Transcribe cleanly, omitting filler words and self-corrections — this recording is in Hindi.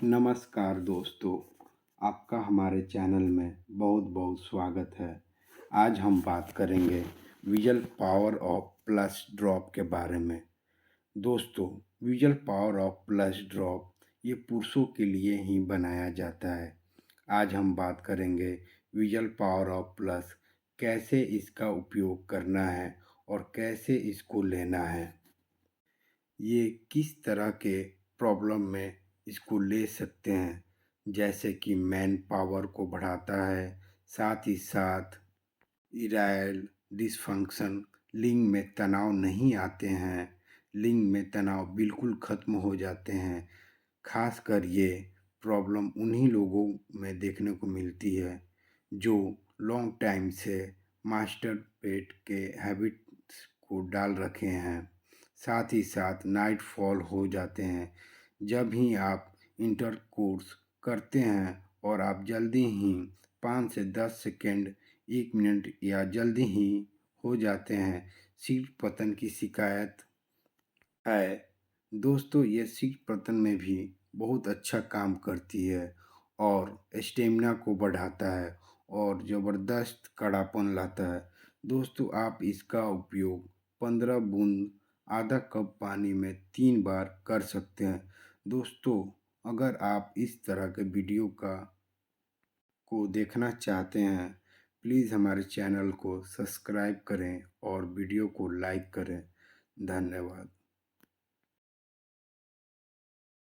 नमस्कार दोस्तों, आपका हमारे चैनल में बहुत बहुत स्वागत है। आज हम बात करेंगे visual power of plus drop के बारे में। दोस्तों, visual power of plus drop ये पुरुषों के लिए ही बनाया जाता है। आज हम बात करेंगे विजुअल पावर ऑफ प्लस कैसे इसका उपयोग करना है और कैसे इसको लेना है। ये किस तरह के प्रॉब्लम में इसको ले सकते हैं, जैसे कि मैन पावर को बढ़ाता है, साथ ही साथ इराइल डिसफंक्शन, लिंग में तनाव नहीं आते हैं, लिंग में तनाव बिल्कुल ख़त्म हो जाते हैं। खासकर ये प्रॉब्लम उन्हीं लोगों में देखने को मिलती है जो लॉन्ग टाइम से मास्टरबेट के हैबिट्स को डाल रखे हैं। साथ ही साथ नाइट फॉल हो जाते हैं। जब ही आप इंटरकोर्स करते हैं और आप जल्दी ही 5 से 10 सेकेंड 1 मिनट या जल्दी ही हो जाते हैं, शीघ्र पतन की शिकायत है। दोस्तों, ये शीघ्र पतन में भी बहुत अच्छा काम करती है और स्टेमिना को बढ़ाता है और ज़बरदस्त कड़ापन लाता है। दोस्तों, आप इसका उपयोग 15 बूंद आधा कप पानी में 3 बार कर सकते हैं। दोस्तों, अगर आप इस तरह के वीडियो को देखना चाहते हैं, प्लीज़ हमारे चैनल को सब्सक्राइब करें और वीडियो को लाइक करें। धन्यवाद।